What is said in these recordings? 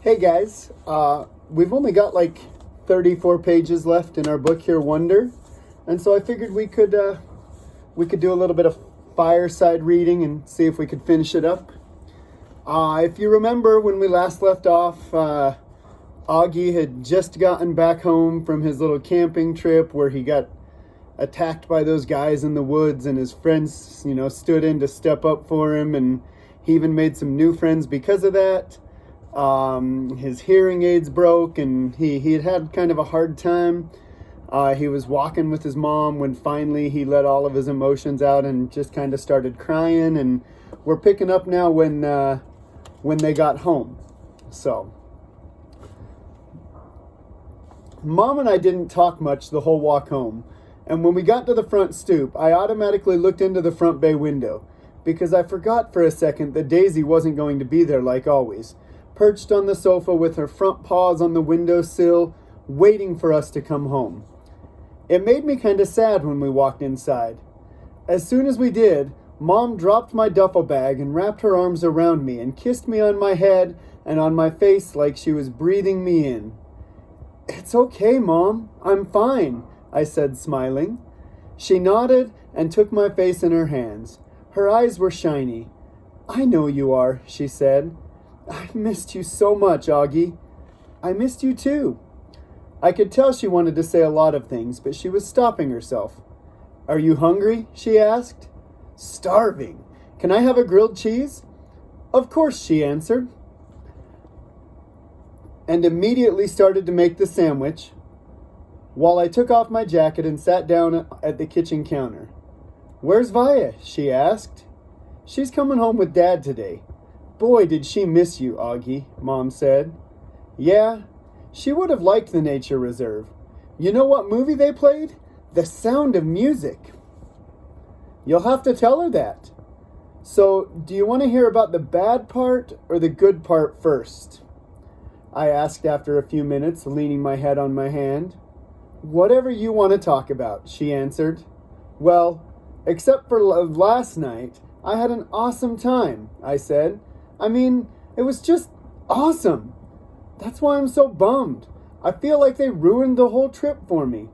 Hey guys, we've only got like 34 pages left in our book here, Wonder, and so I figured we could do a little bit of fireside reading and see if we could finish it up. If you remember when we last left off, Augie had just gotten back home from his little camping trip where he got attacked by those guys in the woods, and his friends, stood in to step up for him, and he even made some new friends because of that. His hearing aids broke, and he had kind of a hard time. He was walking with his mom when finally he let all of his emotions out and just kind of started crying. And we're picking up now when they got home. So, Mom and I didn't talk much the whole walk home. And when we got to the front stoop, I automatically looked into the front bay window because I forgot for a second that Daisy wasn't going to be there like always, perched on the sofa with her front paws on the windowsill, waiting for us to come home. It made me kind of sad when we walked inside. As soon as we did, Mom dropped my duffel bag and wrapped her arms around me and kissed me on my head and on my face like she was breathing me in. "It's okay, Mom. I'm fine," I said, smiling. She nodded and took my face in her hands. Her eyes were shiny. "I know you are," she said. "I missed you so much, Augie." "I missed you too." I could tell she wanted to say a lot of things, but she was stopping herself. "Are you hungry?" she asked. "Starving. Can I have a grilled cheese?" "Of course," she answered, and immediately started to make the sandwich while I took off my jacket and sat down at the kitchen counter. "Where's Vaya?" she asked. "She's coming home with Dad today." "Boy, did she miss you, Augie," Mom said. "Yeah, she would have liked the nature reserve. You know what movie they played? The Sound of Music." "You'll have to tell her that." "So, do you want to hear about the bad part or the good part first?" I asked after a few minutes, leaning my head on my hand. "Whatever you want to talk about," she answered. "Well, except for last night, I had an awesome time," I said. "I mean, it was just awesome. That's why I'm so bummed. I feel like they ruined the whole trip for me."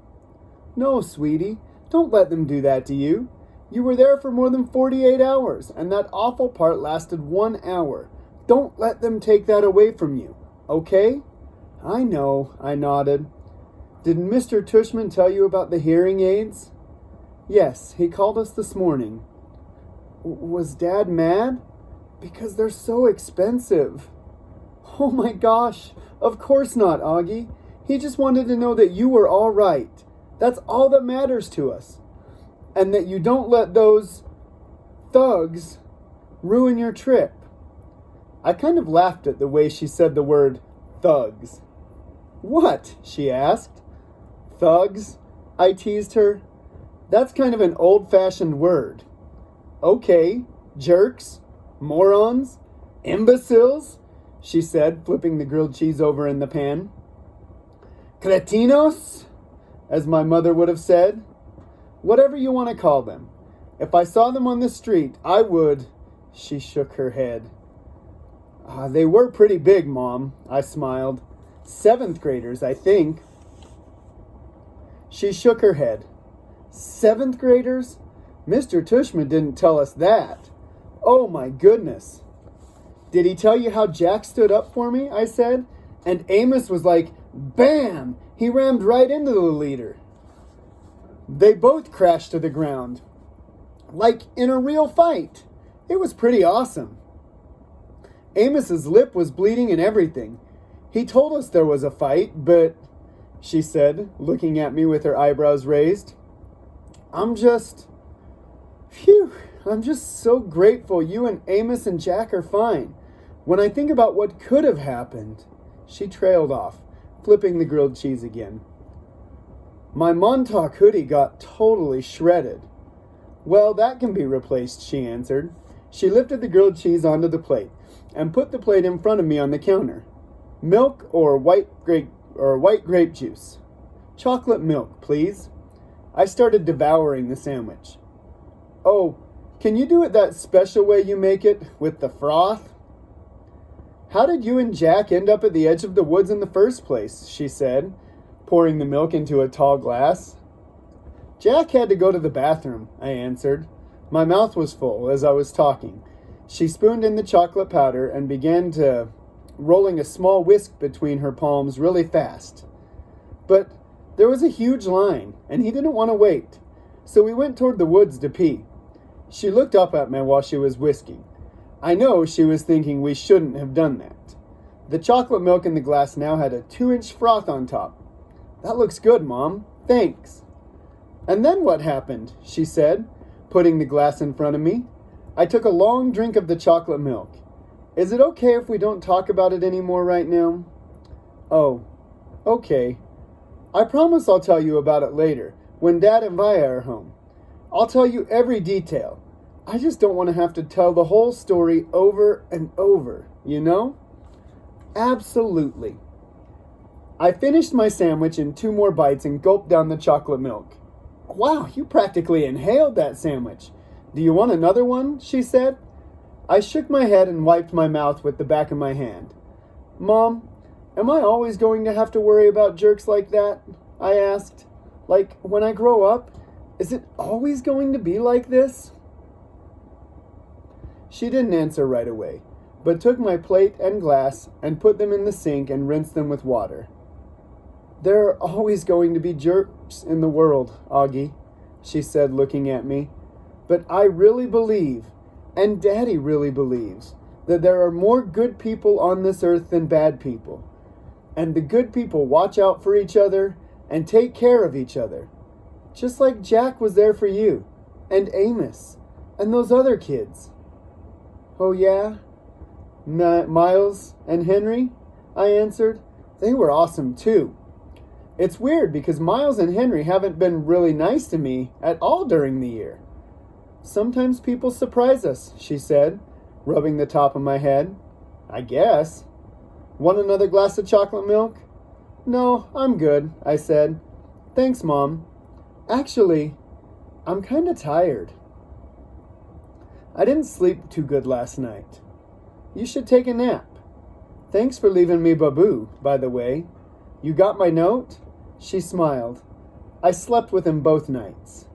"No, sweetie, don't let them do that to you. You were there for more than 48 hours, and that awful part lasted 1 hour. Don't let them take that away from you, okay?" "I know," I nodded. "Did Mr. Tushman tell you about the hearing aids?" "Yes, he called us this morning." "Was Dad mad?" "Because they're so expensive." "Oh my gosh, of course not, Augie. He just wanted to know that you were all right. That's all that matters to us. And that you don't let those thugs ruin your trip." I kind of laughed at the way she said the word thugs. "What?" she asked. "Thugs?" I teased her. "That's kind of an old-fashioned word." "Okay, jerks, morons, imbeciles," she said, flipping the grilled cheese over in the pan. "Cretinos," as my mother would have said. "Whatever you want to call them. If I saw them on the street, I would..." She shook her head. "They were pretty big, Mom," I smiled. "7th graders, I think." She shook her head. "7th graders? Mr. Tushman didn't tell us that. Oh my goodness." "Did he tell you how Jack stood up for me?" I said. "And Amos was like, bam! He rammed right into the leader." "They both crashed to the ground. Like in a real fight. It was pretty awesome. Amos's lip was bleeding and everything. He told us there was a fight, but," she said, looking at me with her eyebrows raised, I'm just so grateful you and Amos and Jack are fine. When I think about what could have happened." She trailed off, flipping the grilled cheese again. "My Montauk hoodie got totally shredded." "Well, that can be replaced," she answered. She lifted the grilled cheese onto the plate and put the plate in front of me on the counter. "Milk or white grape juice?" "Chocolate milk, please." I started devouring the sandwich. "Oh, can you do it that special way you make it, with the froth?" How did you and Jack end up at the edge of the woods in the first place? She said, pouring the milk into a tall glass. Jack had to go to the bathroom, I answered. My mouth was full as I was talking. She spooned in the chocolate powder and began rolling a small whisk between her palms really fast. But there was a huge line, and he didn't want to wait, so we went toward the woods to pee. She looked up at me while she was whisking. I know she was thinking we shouldn't have done that. The chocolate milk in the glass now had a 2-inch froth on top. That looks good, Mom. Thanks. And then what happened? She said, putting the glass in front of me. I took a long drink of the chocolate milk. Is it okay if we don't talk about it anymore right now? Oh, okay. I promise I'll tell you about it later, when Dad and Vaya are home. I'll tell you every detail. I just don't want to have to tell the whole story over and over, you know? Absolutely. I finished my sandwich in 2 more bites and gulped down the chocolate milk. Wow, you practically inhaled that sandwich. Do you want another one? She said. I shook my head and wiped my mouth with the back of my hand. Mom, am I always going to have to worry about jerks like that? I asked. Like, when I grow up, is it always going to be like this? She didn't answer right away, but took my plate and glass and put them in the sink and rinsed them with water. There are always going to be jerks in the world, Augie, she said, looking at me. But I really believe, and Daddy really believes, that there are more good people on this earth than bad people. And the good people watch out for each other and take care of each other. Just like Jack was there for you, and Amos, and those other kids. Oh yeah? Miles and Henry? I answered. They were awesome too. It's weird because Miles and Henry haven't been really nice to me at all during the year. Sometimes people surprise us, she said, rubbing the top of my head. I guess. Want another glass of chocolate milk? No, I'm good, I said. Thanks, Mom. Actually, I'm kind of tired. I didn't sleep too good last night. You should take a nap. Thanks for leaving me Babu, by the way. You got my note? She smiled. I slept with him both nights.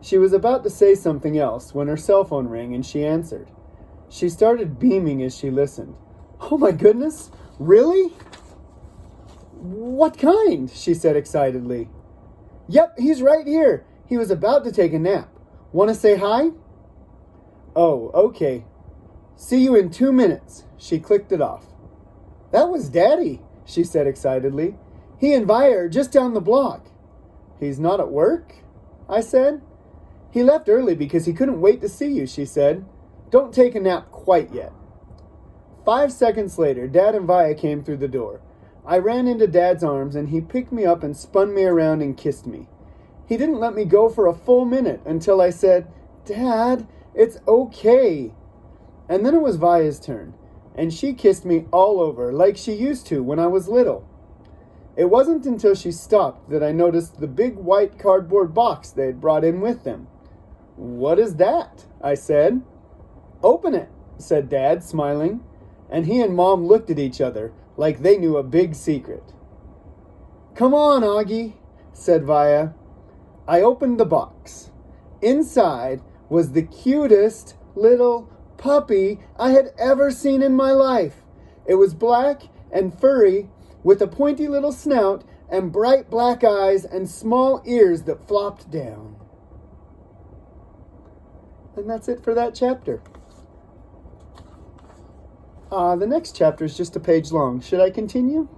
She was about to say something else when her cell phone rang and she answered. She started beaming as she listened. Oh my goodness, really? What kind? She said excitedly. Yep, he's right here. He was about to take a nap. Want to say hi? Oh, okay. See you in 2 minutes. She clicked it off. That was Daddy, she said excitedly. He and Vaya are just down the block. He's not at work? I said. He left early because he couldn't wait to see you, she said. Don't take a nap quite yet. 5 seconds later, Dad and Vaya came through the door. I ran into Dad's arms and he picked me up and spun me around and kissed me. He didn't let me go for a full minute until I said, Dad, it's okay. And then it was Vaya's turn, and she kissed me all over like she used to when I was little. It wasn't until she stopped that I noticed the big white cardboard box they had brought in with them. What is that? I said. Open it, said Dad, smiling, and he and Mom looked at each other like they knew a big secret. Come on, Augie, said Vaya. I opened the box. Inside was the cutest little puppy I had ever seen in my life. It was black and furry with a pointy little snout and bright black eyes and small ears that flopped down. And that's it for that chapter. The next chapter is just a page long. Should I continue?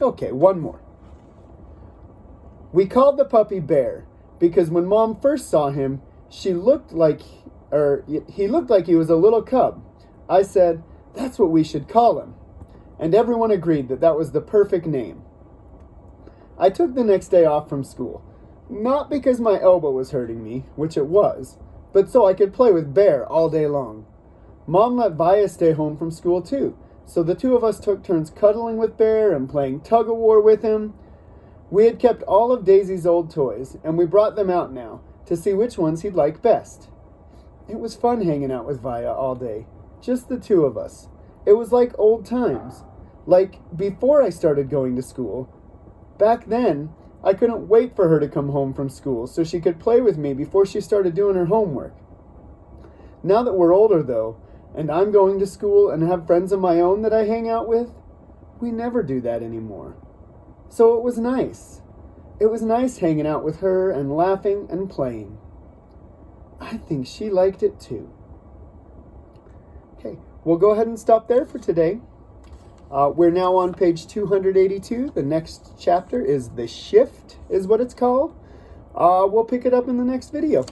Okay, one more. We called the puppy Bear because when Mom first saw him, he looked like he was a little cub. I said, that's what we should call him. And everyone agreed that that was the perfect name. I took the next day off from school. Not because my elbow was hurting me, which it was, but so I could play with Bear all day long. Mom let Vaya stay home from school too, so the two of us took turns cuddling with Bear and playing tug-of-war with him. We had kept all of Daisy's old toys, and we brought them out now to see which ones he'd like best. It was fun hanging out with Vaya all day, just the two of us, It was like old times, like before I started going to school. Back then, I couldn't wait for her to come home from school so she could play with me before she started doing her homework. Now that we're older, though, and I'm going to school and have friends of my own that I hang out with, we never do that anymore. So it was nice. It was nice hanging out with her and laughing and playing. I think she liked it too. Okay, we'll go ahead and stop there for today. We're now on page 282. The next chapter is The Shift, is what it's called. We'll pick it up in the next video.